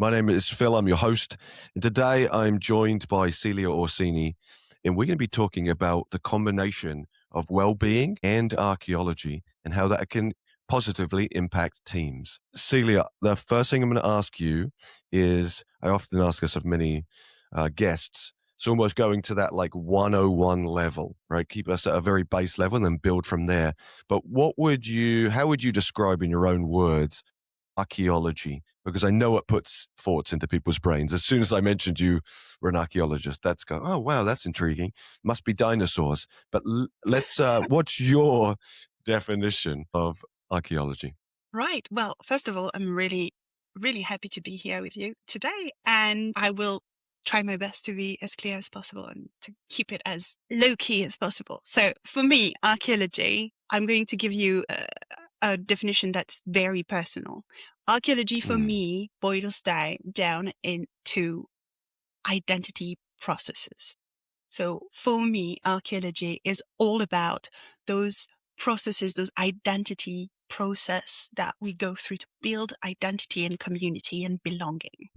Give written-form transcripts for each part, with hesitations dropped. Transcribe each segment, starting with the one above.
My name is Phil. I'm your host. And today I'm joined by Celia Orsini, and we're going to be talking about the combination of well-being and archaeology and how that can positively impact teams. Celia, the first thing I'm going to ask you is, I often ask this of many guests, it's almost going to that like 101 level, right? Keep us at a very base level and then build from there. But how would you describe in your own words archaeology? Because I know it puts thoughts into people's brains. As soon as I mentioned you were an archaeologist, that's go, oh, wow, that's intriguing. Must be dinosaurs. But what's your definition of archaeology? Right. Well, first of all, I'm really, really happy to be here with you today, and I will try my best to be as clear as possible and to keep it as low key as possible. So, for me, archaeology, I'm going to give you a definition that's very personal. Archaeology, for Mm. me, boils down into identity processes. So, for me, archaeology is all about those processes, those identity process that we go through to build identity and community and belonging.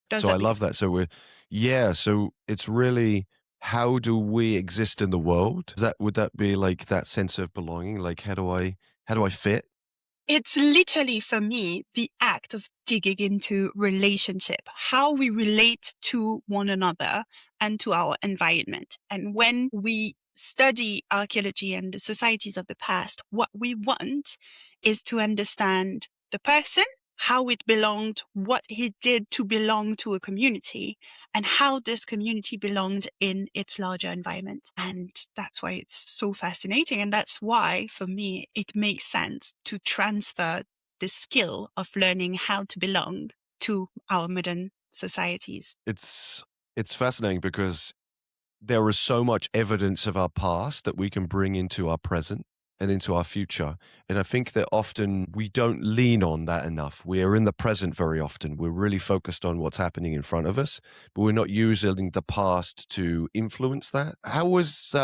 Does So I that make love sense? that. So it's really, how do we exist in the world? Would that be like that sense of belonging? Like how do I fit? It's literally, for me, the act of digging into relationship, how we relate to one another and to our environment. And when we study archaeology and the societies of the past, what we want is to understand the person, how it belonged, what he did to belong to a community, and how this community belonged in its larger environment. And that's why it's so fascinating. And that's why, for me, it makes sense to transfer the skill of learning how to belong to our modern societies. It's fascinating because there is so much evidence of our past that we can bring into our present and into our future. And I think that often we don't lean on that enough. We are in the present very often. We're really focused on what's happening in front of us, but we're not using the past to influence that. How was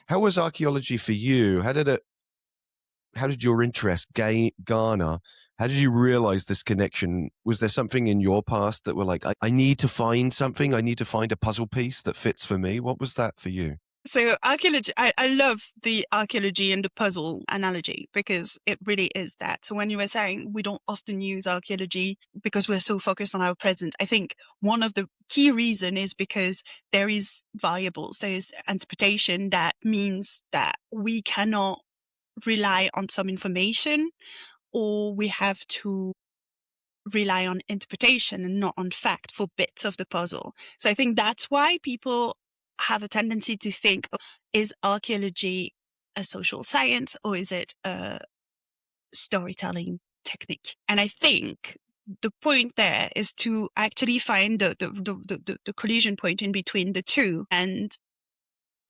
archaeology for you? How did your interest garner? How did you realize this connection? Was there something in your past that were like, I need to find something. I need to find a puzzle piece that fits for me. What was that for you? So archaeology, I love the archaeology and the puzzle analogy because it really is that. So when you were saying we don't often use archaeology because we're so focused on our present, I think one of the key reason is because there is variables, there is interpretation that means that we cannot rely on some information, or we have to rely on interpretation and not on fact for bits of the puzzle. So I think that's why people have a tendency to think, oh, is archaeology a social science or is it a storytelling technique? And I think the point there is to actually find the collision point in between the two and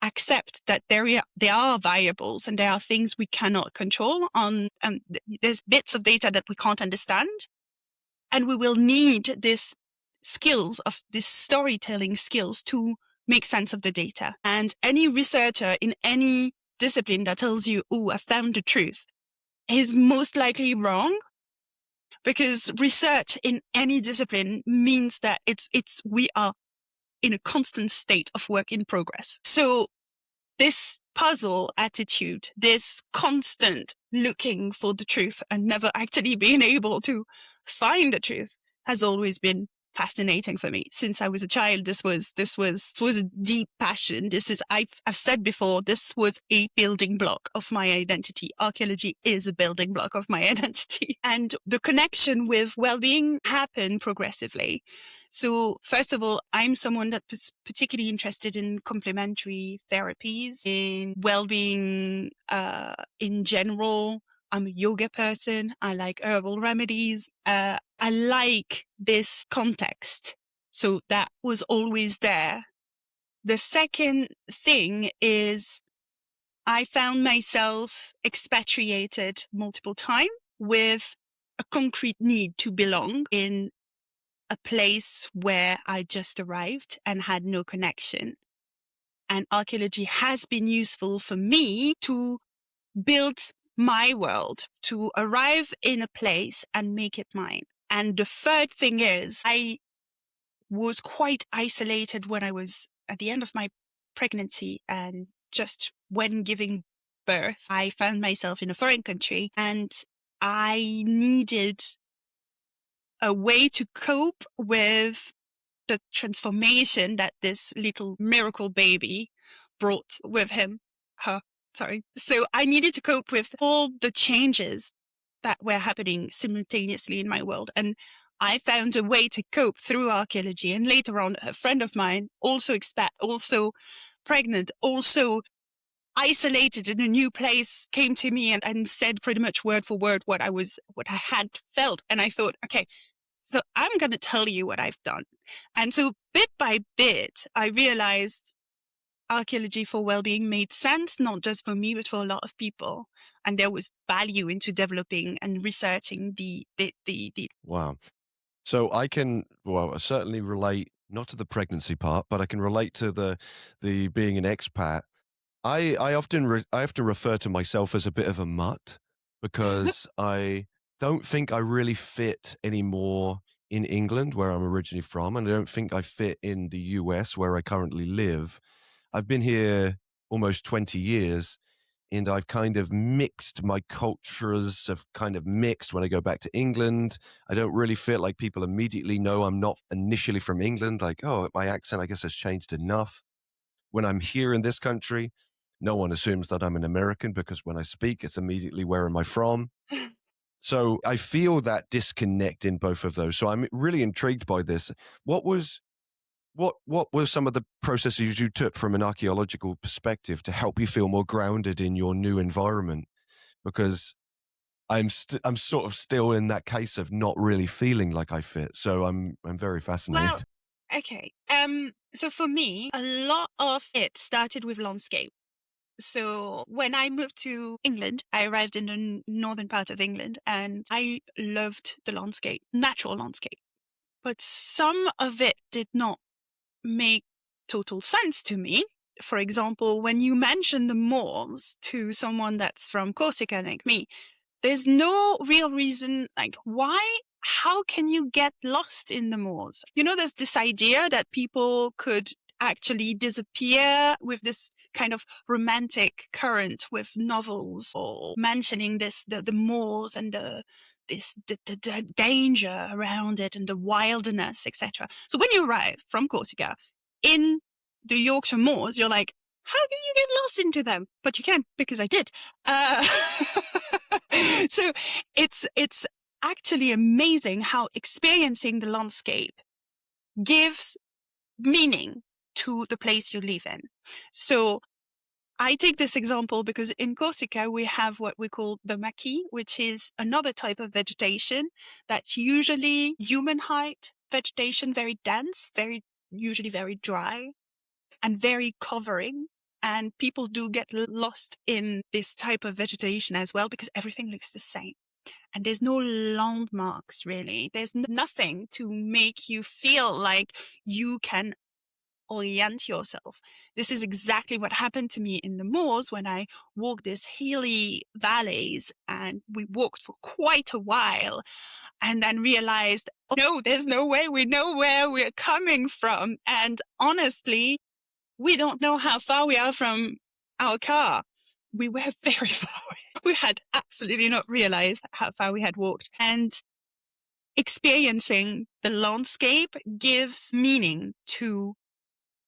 accept that there are variables and there are things we cannot control on, and there's bits of data that we can't understand, and we will need this storytelling skills to make sense of the data. And any researcher in any discipline that tells you, oh, I found the truth, is most likely wrong, because research in any discipline means that we are in a constant state of work in progress. So this puzzle attitude, this constant looking for the truth and never actually being able to find the truth, has always been fascinating for me since I was a child. This was a deep passion. I've said before, this was a building block of my identity. Archaeology is a building block of my identity, and the connection with well-being happened progressively. So first of all, I'm someone that's particularly interested in complementary therapies, in well-being in general. I'm a yoga person. I like herbal remedies. I like this context. So that was always there. The second thing is I found myself expatriated multiple times with a concrete need to belong in a place where I just arrived and had no connection. And archaeology has been useful for me to build my world, to arrive in a place and make it mine. And the third thing is, I was quite isolated when I was at the end of my pregnancy, and just when giving birth, I found myself in a foreign country and I needed a way to cope with the transformation that this little miracle baby brought with her. So I needed to cope with all the changes that were happening simultaneously in my world. And I found a way to cope through archaeology. And later on, a friend of mine, also expat, also pregnant, also isolated in a new place, came to me and said pretty much word for word what I had felt. And I thought, okay, so I'm going to tell you what I've done. And so bit by bit, I realized archaeology for well-being made sense, not just for me, but for a lot of people. And there was value into developing and researching the. Wow. So I can, well, certainly relate, not to the pregnancy part, but I can relate to the being an expat. I often I have to refer to myself as a bit of a mutt because I don't think I really fit anymore in England, where I'm originally from, and I don't think I fit in the US, where I currently live. I've been here almost 20 years, and I've kind of mixed. My cultures have kind of mixed when I go back to England. I don't really feel like people immediately know I'm not initially from England. Like, oh, my accent, I guess, has changed enough. When I'm here in this country, no one assumes that I'm an American because when I speak, it's immediately where am I from? So I feel that disconnect in both of those. So I'm really intrigued by this. What were some of the processes you took from an archaeological perspective to help you feel more grounded in your new environment? Because I'm sort of still in that case of not really feeling like I fit. So I'm very fascinated. Well, okay. So for me, a lot of it started with landscape. So when I moved to England, I arrived in the northern part of England and I loved the landscape, natural landscape. But some of it did not make total sense to me. For example, when you mention the moors to someone that's from Corsica like me, there's no real reason, like how can you get lost in the moors? You know, there's this idea that people could actually disappear with this kind of romantic current with novels or mentioning the moors and the danger around it and the wilderness, etc. So when you arrive from Corsica in the Yorkshire moors, you're like, how can you get lost into them? But you can, because I did. So it's actually amazing how experiencing the landscape gives meaning to the place you live in. So I take this example because in Corsica, we have what we call the maquis, which is another type of vegetation that's usually human height vegetation, very dense, usually very dry and very covering. And people do get lost in this type of vegetation as well because everything looks the same. And there's no landmarks, really. There's nothing to make you feel like you can orient yourself. This is exactly what happened to me in the moors when I walked these hilly valleys, and we walked for quite a while and then realized, oh, no, there's no way we know where we're coming from. And honestly, we don't know how far we are from our car. We were very far away. We had absolutely not realized how far we had walked. And experiencing the landscape gives meaning to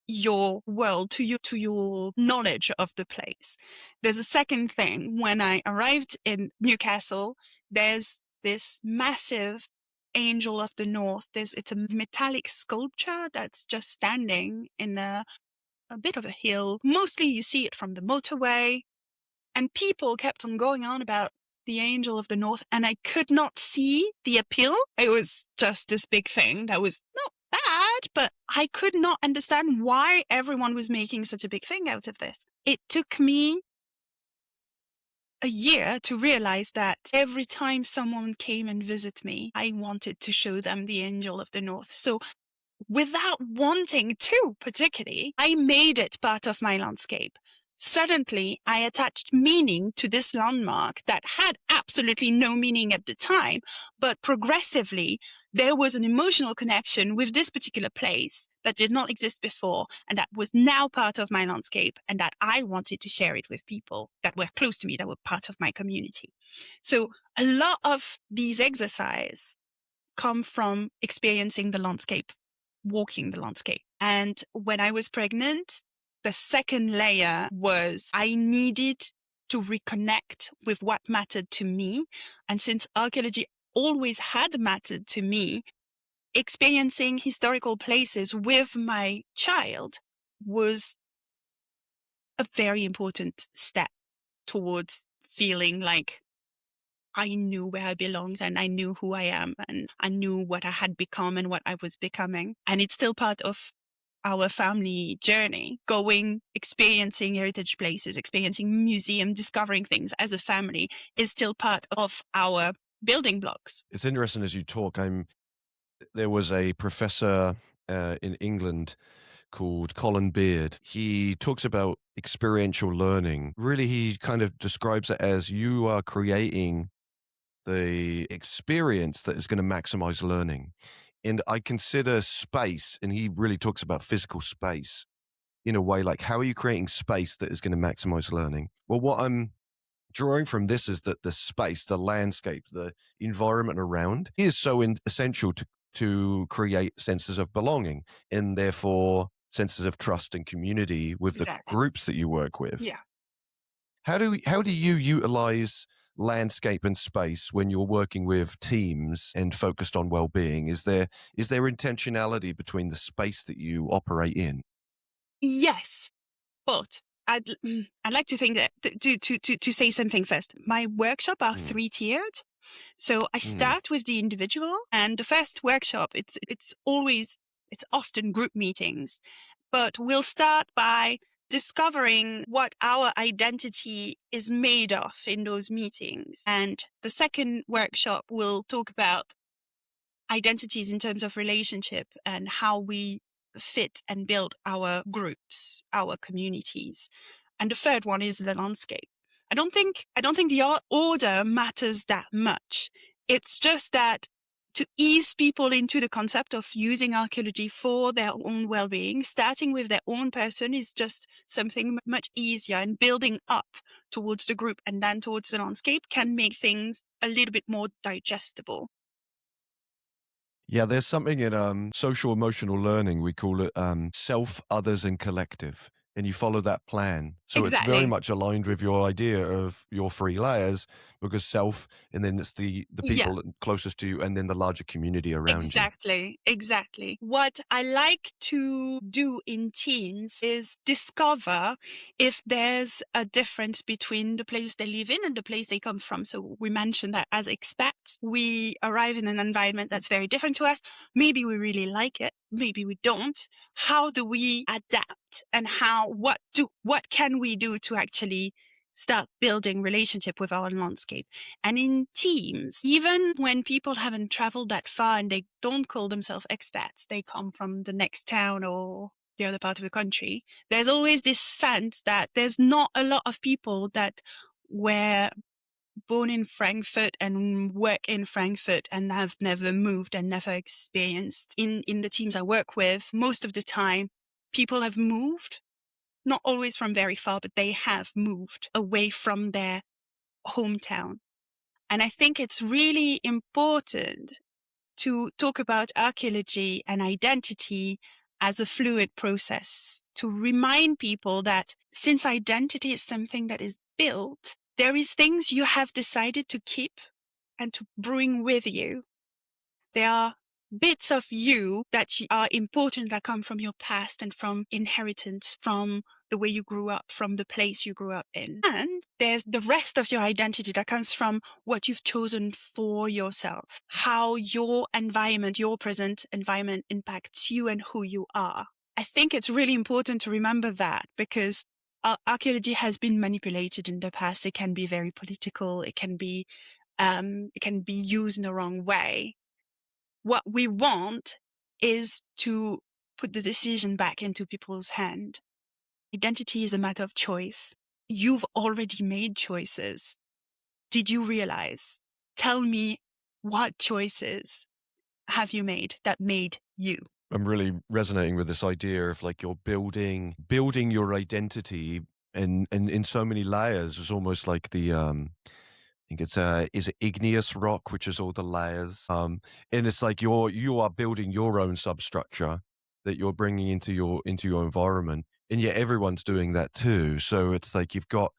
your world, to your knowledge of the place. There's a second thing. When I arrived in Newcastle, there's this massive angel of the north. It's a metallic sculpture that's just standing in a bit of a hill. Mostly you see it from the motorway. And people kept on going on about the angel of the north, and I could not see the appeal. It was just this big thing that was not bad, but I could not understand why everyone was making such a big thing out of this. It took me a year to realize that every time someone came and visited me, I wanted to show them the angel of the north. So without wanting to particularly, I made it part of my landscape. suddenly I attached meaning to this landmark that had absolutely no meaning at the time, but progressively there was an emotional connection with this particular place that did not exist before and that was now part of my landscape, and that I wanted to share it with people that were close to me, that were part of my community. So a lot of these exercises come from experiencing the landscape, walking the landscape. And when I was pregnant, the second layer was I needed to reconnect with what mattered to me. And since archaeology always had mattered to me, experiencing historical places with my child was a very important step towards feeling like I knew where I belonged and I knew who I am and I knew what I had become and what I was becoming. And it's still part of our family journey, going, experiencing heritage places, experiencing museum, discovering things as a family is still part of our building blocks. It's interesting as you talk. There was a professor in England called Colin Beard. He talks about experiential learning. Really, he kind of describes it as you are creating the experience that is going to maximize learning. And I consider space, and he really talks about physical space in a way like, how are you creating space that is going to maximize learning? Well, what I'm drawing from this is that the space, the landscape, the environment around is so essential to create senses of belonging and therefore senses of trust and community with the Exactly. groups that you work with. Yeah. How do you utilize landscape and space when you're working with teams and focused on well-being? Is there intentionality between the space that you operate in? Yes. But I'd like to think that to say something first. My workshop are Mm, 3-tiered. So I mm. start with the individual, and the first workshop, it's often group meetings, but we'll start by discovering what our identity is made of in those meetings. And the second workshop will talk about identities in terms of relationship and how we fit and build our groups, our communities. And the third one is the landscape. I don't think the order matters that much. It's just that to ease people into the concept of using archaeology for their own well-being, starting with their own person is just something much easier, and building up towards the group and then towards the landscape can make things a little bit more digestible. Yeah, there's something in social emotional learning. We call it self, others, and collective. And you follow that plan. So it's very Exactly. much aligned with your idea of your three layers, because self, and then it's the Yeah. people closest to you, and then the larger community around you. Exactly. What I like to do in teams is discover if there's a difference between the place they live in and the place they come from. So we mentioned that as expats, we arrive in an environment that's very different to us. Maybe we really like it, maybe we don't. How do we adapt, and what can we do to actually start building relationship with our landscape? And in teams, even when people haven't traveled that far and they don't call themselves expats, they come from the next town or the other part of the country, there's always this sense that there's not a lot of people that were born in Frankfurt and work in Frankfurt and have never moved and never experienced. In the teams I work with, most of the time, people have moved, not always from very far, but they have moved away from their hometown. And I think it's really important to talk about archaeology and identity as a fluid process, to remind people that since identity is something that is built, there is things you have decided to keep and to bring with you. There are bits of you that are important, that come from your past and from inheritance, from the way you grew up, from the place you grew up in. And there's the rest of your identity that comes from what you've chosen for yourself, how your environment, your present environment impacts you and who you are. I think it's really important to remember that, because archaeology has been manipulated in the past. It can be very political. It can be used in the wrong way. What we want is to put the decision back into people's hand. Identity is a matter of choice. You've already made choices. Did you realize? Tell me, what choices have you made that made you? I'm really resonating with this idea of like you're building your identity and in so many layers. It's almost like the I think it's is it igneous rock, which is all the layers. And it's like you are building your own substructure that you're bringing into your environment, and yet everyone's doing that too. So it's like you've got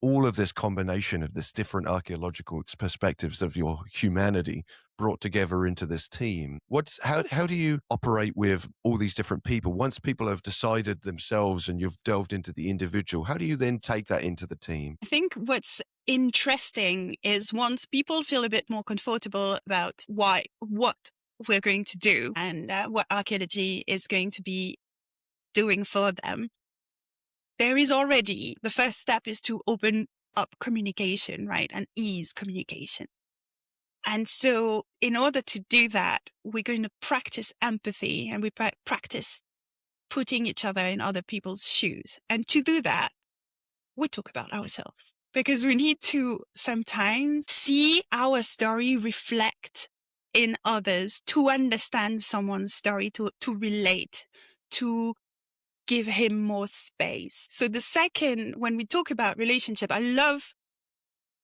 all of this combination of this different archaeological perspectives of your humanity brought together into this team. How do you operate with all these different people? Once people have decided themselves and you've delved into the individual, how do you then take that into the team? I think what's interesting is once people feel a bit more comfortable about what we're going to do and what archaeology is going to be doing for them, there is already the first step is to open up communication, right? And ease communication. And so in order to do that, we're going to practice empathy and we practice putting each other in other people's shoes. And to do that, we talk about ourselves because we need to sometimes see our story reflect in others to understand someone's story, to relate, to give him more space. So the second, when we talk about relationship, I love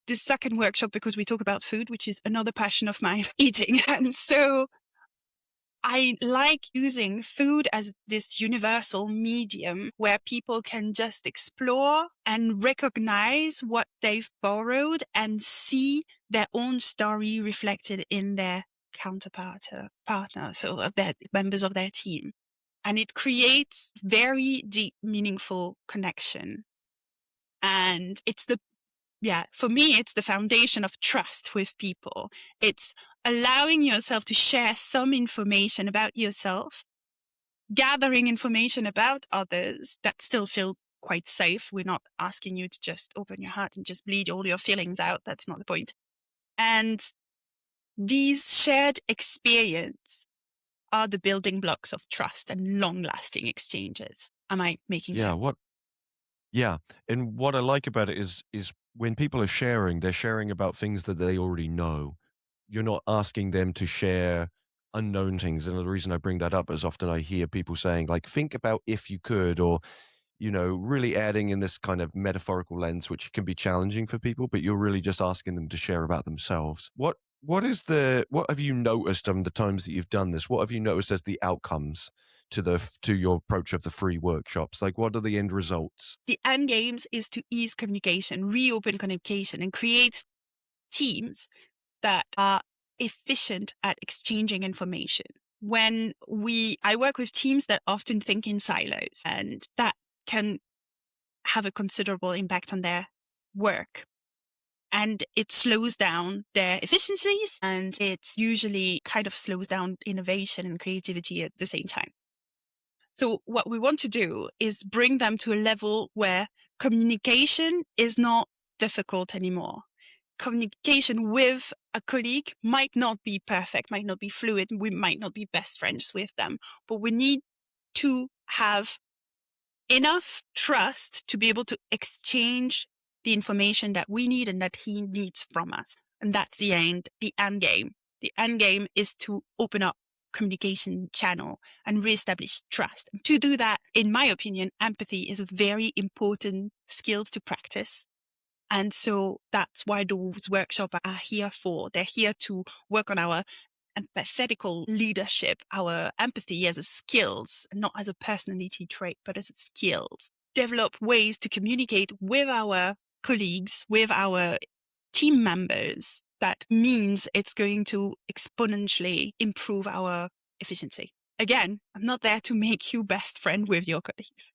this second workshop because we talk about food, which is another passion of mine, eating. And so I like using food as this universal medium where people can just explore and recognize what they've borrowed and see their own story reflected in their partner, so their members of their team. And it creates very deep, meaningful connection. And for me, it's the foundation of trust with people. It's allowing yourself to share some information about yourself, gathering information about others that still feel quite safe. We're not asking you to just open your heart and just bleed all your feelings out. That's not the point. And these shared experience are the building blocks of trust and long-lasting exchanges. Am I making sense? Yeah. And what I like about it is when people are sharing, they're sharing about things that they already know. You're not asking them to share unknown things. And the reason I bring that up is often I hear people saying, like, think about if you could, or, really adding in this kind of metaphorical lens, which can be challenging for people, but you're really just asking them to share about themselves. What have you noticed on the times that you've done this? What have you noticed as the outcomes to your approach of the free workshops? Like, what are the end results? The end games is to ease communication, reopen communication, and create teams that are efficient at exchanging information. I work with teams that often think in silos, and that can have a considerable impact on their work. And it slows down their efficiencies, and it usually kind of slows down innovation and creativity at the same time. So what we want to do is bring them to a level where communication is not difficult anymore. Communication with a colleague might not be perfect, might not be fluid. We might not be best friends with them, but we need to have enough trust to be able to exchange the information that we need and that he needs from us. And that's the end game. The end game is to open up communication channel and reestablish trust. And to do that, in my opinion, empathy is a very important skill to practice. And so that's why those workshops are here for. They're here to work on our empathetical leadership, our empathy as a skills, not as a personality trait, but as a skills. Develop ways to communicate with our colleagues, with our team members. That means it's going to exponentially improve our efficiency. Again, I'm not there to make you best friend with your colleagues.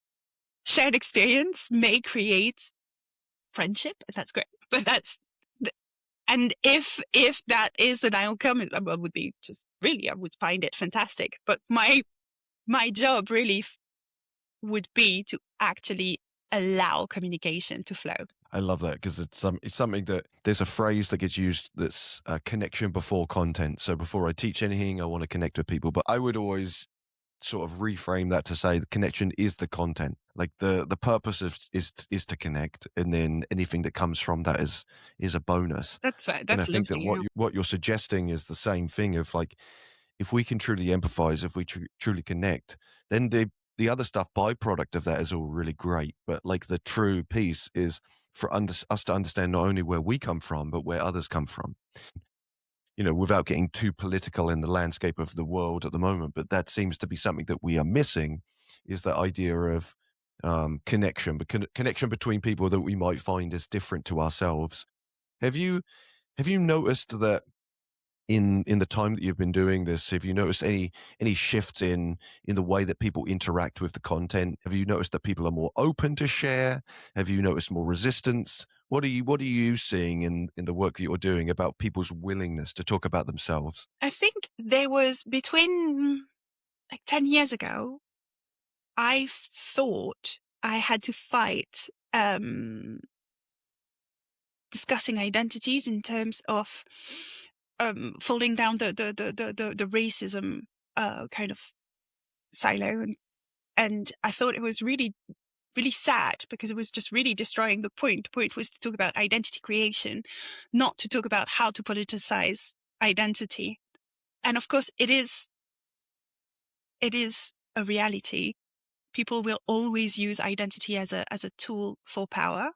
Shared experience may create friendship, and that's great. But and if that is an outcome, it would be just really, I would find it fantastic. But my job really would be to actually allow communication to flow. I love that because it's something that there's a phrase that gets used that's connection before content. So before I teach anything, I want to connect with people. But I would always sort of reframe that to say the connection is the content. Like the purpose is to connect, and then anything that comes from that is a bonus. And I That's think that lovely. Yeah. what you're suggesting is the same thing of like, if we can truly empathize, if we truly connect, then the other stuff byproduct of that is all really great. But like the true piece is for us to understand not only where we come from, but where others come from. Without getting too political in the landscape of the world at the moment, but that seems to be something that we are missing, is the idea of connection, but connection between people that we might find as different to ourselves. Have you noticed that in the time that you've been doing this, have you noticed any shifts in the way that people interact with the content? Have you noticed that people are more open to share? Have you noticed more resistance? What are you seeing in the work that you're doing about people's willingness to talk about themselves? I think there was between like 10 years ago, I thought I had to fight discussing identities in terms of falling down the racism kind of silo, and I thought it was really really sad because it was just really destroying the point. The point was to talk about identity creation, not to talk about how to politicize identity. And of course, it is a reality. People will always use identity as a tool for power.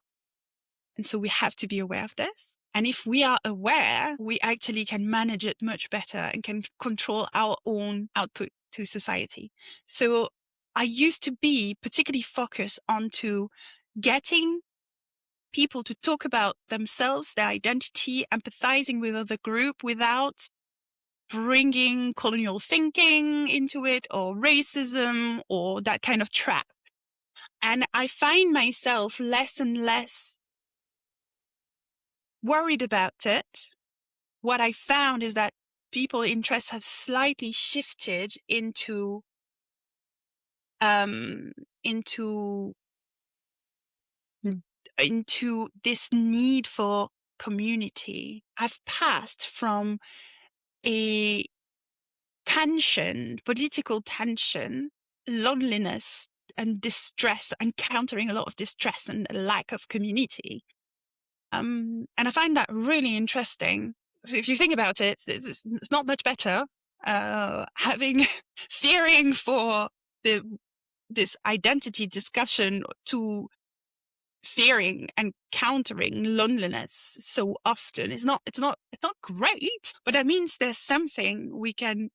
And so we have to be aware of this. And if we are aware, we actually can manage it much better and can control our own output to society. So I used to be particularly focused onto getting people to talk about themselves, their identity, empathizing with other group without bringing colonial thinking into it or racism or that kind of trap. And I find myself less and less worried about it. What I found is that people's interests have slightly shifted into this need for community. I've passed from a political tension, loneliness and distress, encountering a lot of distress and a lack of community. And I find that really interesting. So if you think about it, it's not much better fearing for this identity discussion to fearing and countering loneliness so often. It's not great, but that means this is something we can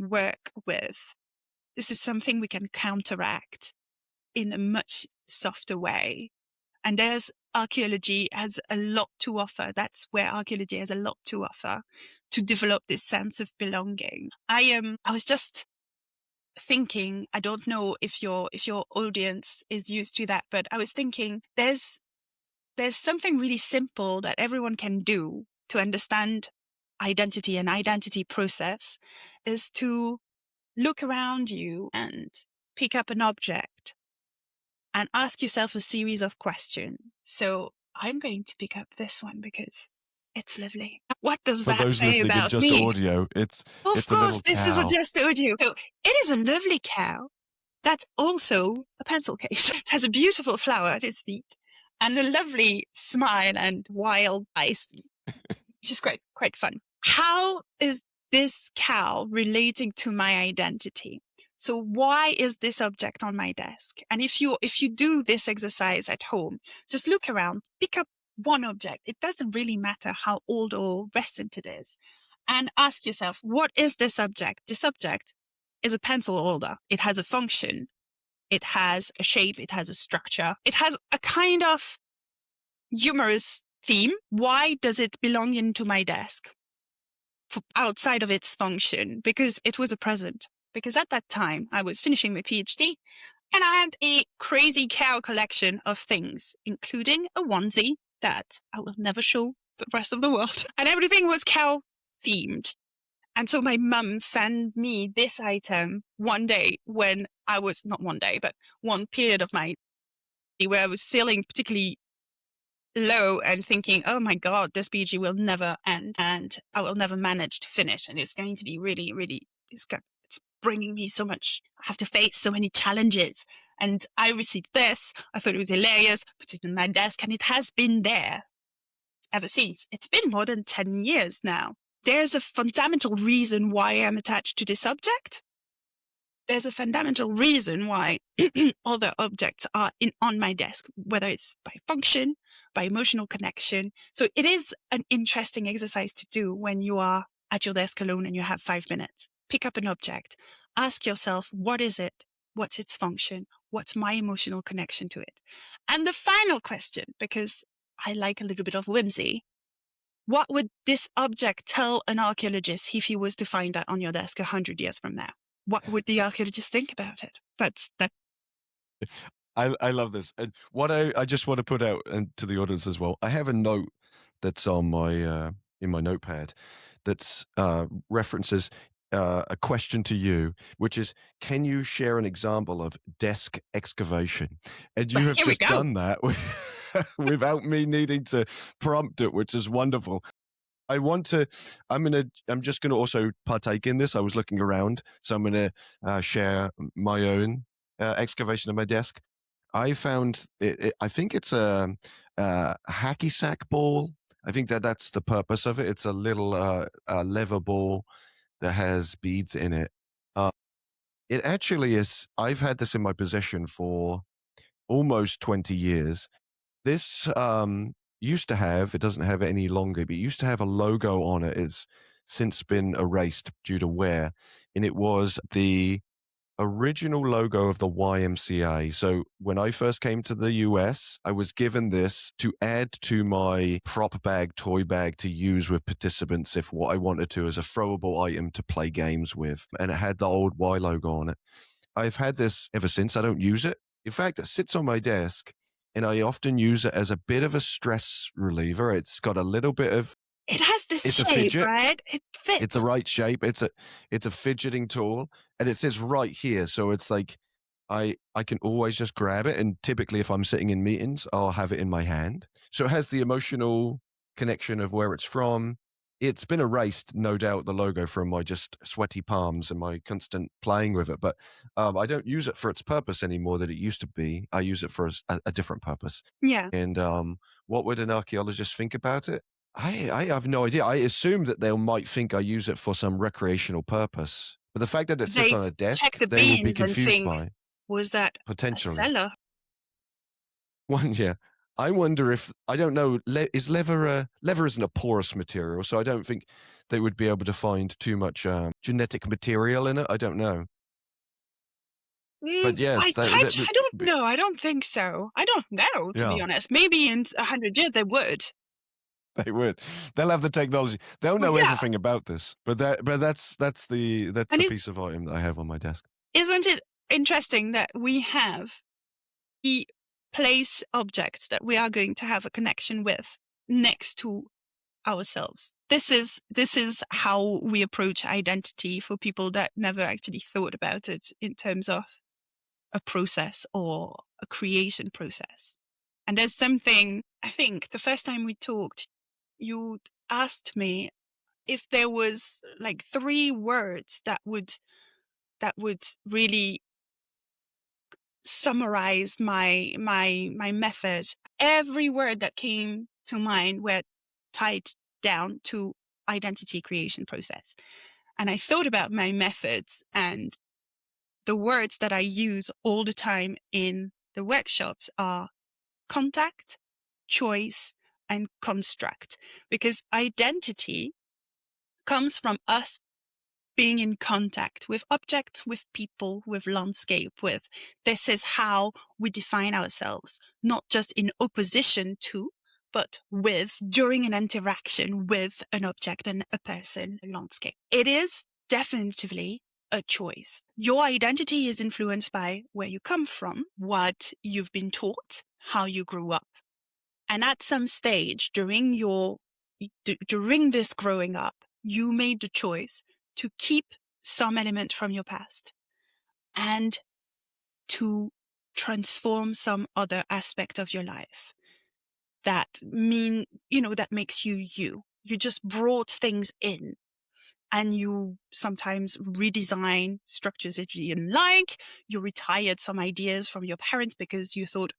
work with. This is something we can counteract in a much softer way. And there's archaeology has a lot to offer. That's where archaeology has a lot to offer to develop this sense of belonging. I was just thinking, I don't know if your audience is used to that, but I was thinking there's something really simple that everyone can do to understand identity and identity process, is to look around you and pick up an object and ask yourself a series of questions. So I'm going to pick up this one because it's lovely. What does For that those say listening in about just me? audio, it's Of a course, little this is a cow. just audio. So it is a lovely cow. That's also a pencil case. It has a beautiful flower at its feet and a lovely smile and wild eyes, which is quite fun. How is this cow relating to my identity? So why is this object on my desk? And if you do this exercise at home, just look around, pick up one object. It doesn't really matter how old or recent it is. And ask yourself, what is this object? This object is a pencil holder. It has a function. It has a shape. It has a structure. It has a kind of humorous theme. Why does it belong into my desk? Outside of its function, because it was a present. Because at that time, I was finishing my PhD, and I had a crazy cow collection of things, including a onesie that I will never show the rest of the world. And everything was cow themed. And so my mum sent me this item one day when I was, not one day, but one period of my where I was feeling particularly low and thinking, oh my God, this PhD will never end and I will never manage to finish. And it's going to be really, really, it's bringing me so much. I have to face so many challenges. And I received this. I thought it was hilarious, put it on my desk, and it has been there ever since. It's been more than 10 years now. There's a fundamental reason why I'm attached to this object. There's a fundamental reason why other objects are on my desk, whether it's by function, by emotional connection. So it is an interesting exercise to do when you are at your desk alone and you have 5 minutes. Pick up an object. Ask yourself, what is it? What's its function? What's my emotional connection to it? And the final question, because I like a little bit of whimsy, what would this object tell an archaeologist if he was to find that on your desk 100 years from now? What would the archaeologist think about it? That's that. I love this. And what I just want to put out and to the audience as well, I have a note that's on my in my notepad that's references a question to you, which is, can you share an example of desk excavation? And you But have here we just go. done that without me needing to prompt it, which is wonderful. I'm just gonna also partake in this. I was looking around, so I'm gonna share my own excavation of my desk. I found I think it's a hacky sack ball. I think that's the purpose of it. It's a little leather ball that has beads in it. Uh, it actually is. I've had this in my possession for almost 20 years. This used to have, it doesn't have it any longer, but it used to have a logo on it. It's since been erased due to wear. And it was the original logo of the YMCA. So when I first came to the US, I was given this to add to my prop bag, toy bag to use with participants if what I wanted to as a throwable item to play games with. And it had the old Y logo on it. I've had this ever since. I don't use it. In fact, it sits on my desk and I often use it as a bit of a stress reliever. It's got a little bit of, It has this it's a shape, fidget. right? It fits. It's the right shape. It's a fidgeting tool, and it sits right here. So it's like I can always just grab it. And typically, if I'm sitting in meetings, I'll have it in my hand. So it has the emotional connection of where it's from. It's been erased, no doubt, the logo from my just sweaty palms and my constant playing with it. But I don't use it for its purpose anymore that it used to be. I use it for a different purpose. Yeah. And what would an archaeologist think about it? I have no idea. I assume that they might think I use it for some recreational purpose. But the fact that it sits They on a desk, check the they will be beans and confused think, by, was that a potentially. cellar? One, yeah. I wonder if, I don't know, is leather isn't a porous material, so I don't think they would be able to find too much genetic material in it. I don't know. But yes, I don't know. I don't think so. I don't know, to be yeah, honest. Maybe in 100 years they would. they would. They'll have the technology. They'll Well, know yeah. everything about this. But that's the And piece of item that I have on my desk. isn't it interesting that we have the place objects that we are going to have a connection with next to ourselves? This is how we approach identity for people that never actually thought about it in terms of a process or a creation process. And there's something, I think the first time we talked, you asked me if there was like 3 words that would really summarize my method. Every word that came to mind were tied down to identity creation process. And I thought about my methods, and the words that I use all the time in the workshops are contact, choice, and construct. Because identity comes from us being in contact with objects, with people, with landscape, with this is how we define ourselves, not just in opposition to, but with, during an interaction with an object and a person, a landscape. It is definitively a choice. Your identity is influenced by where you come from, what you've been taught, how you grew up. And at some stage during this growing up, you made the choice to keep some element from your past and to transform some other aspect of your life that makes you. You just brought things in. and you sometimes redesign structures that you didn't like. You retired some ideas from your parents because you thought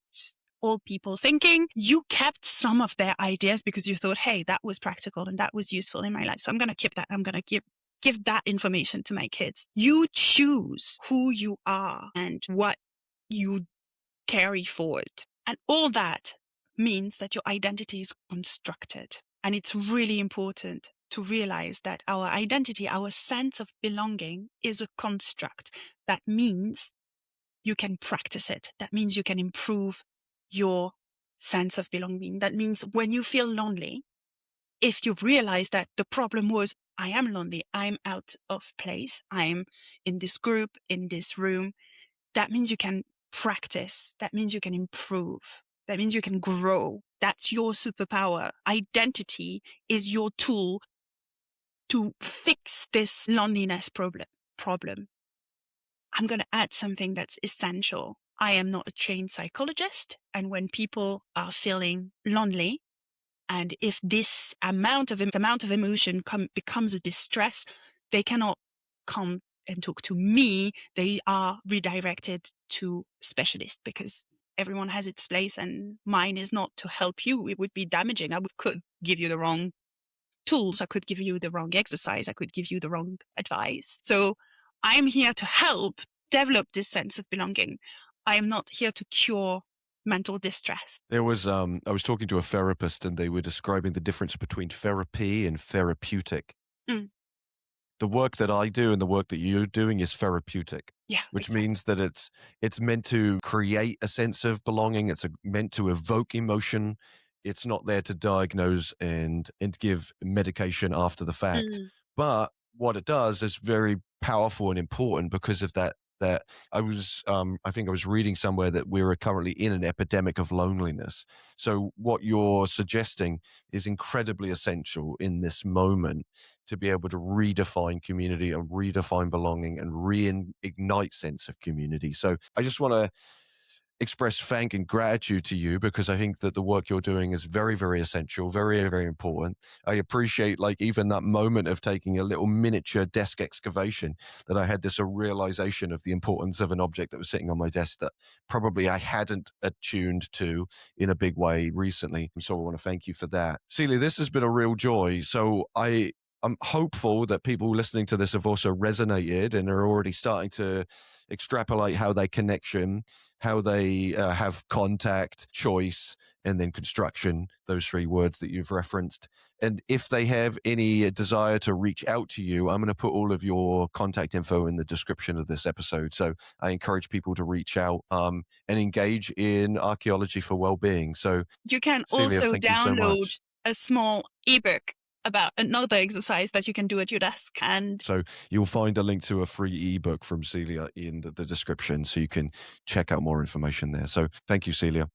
old people thinking. You kept some of their ideas because you thought, hey, that was practical and that was useful in my life. So I'm going to keep that. I'm going to give that information to my kids. You choose who you are and what you carry forward. And all that means that your identity is constructed. And it's really important to realize that our identity, our sense of belonging is a construct. That means you can practice it. That means you can improve your sense of belonging. That means when you feel lonely, if you've realized that the problem was, I am lonely, I'm out of place, I'm in this group, in this room, that means you can practice. That means you can improve. That means you can grow. That's your superpower. Identity is your tool to fix this loneliness problem. I'm going to add something that's essential. I am not a trained psychologist. And when people are feeling lonely, and if this amount of emotion becomes a distress, they cannot come and talk to me. They are redirected to specialists because everyone has its place, and mine is not to help you. It would be damaging. Could give you the wrong tools. I could give you the wrong exercise. I could give you the wrong advice. So I'm here to help develop this sense of belonging. I am not here to cure mental distress. There was, I was talking to a therapist and they were describing the difference between therapy and therapeutic. Mm. The work that I do and the work that you're doing is therapeutic. Yeah, which exactly. means that it's meant to create a sense of belonging. It's meant to evoke emotion. It's not there to diagnose and give medication after the fact. But what it does is very powerful and important because of that. That I think I was reading somewhere that we're currently in an epidemic of loneliness. So what you're suggesting is incredibly essential in this moment to be able to redefine community and redefine belonging and reignite sense of community. So I just want to express thank and gratitude to you because I think that the work you're doing is very, very essential, very, very important. I appreciate like even that moment of taking a little miniature desk excavation that I had this realization of the importance of an object that was sitting on my desk that probably I hadn't attuned to in a big way recently. So I want to thank you for that. Celia, this has been a real joy. So I'm hopeful that people listening to this have also resonated and are already starting to extrapolate how they connection, how they have contact, choice, and then construction, those three words that you've referenced. And if they have any desire to reach out to you, I'm going to put all of your contact info in the description of this episode. So I encourage people to reach out and engage in archaeology for well-being. So you can Celia, also thank you so download much. a small ebook about another exercise that you can do at your desk. And so you'll find a link to a free ebook from Celia in the description so you can check out more information there. So thank you, Celia.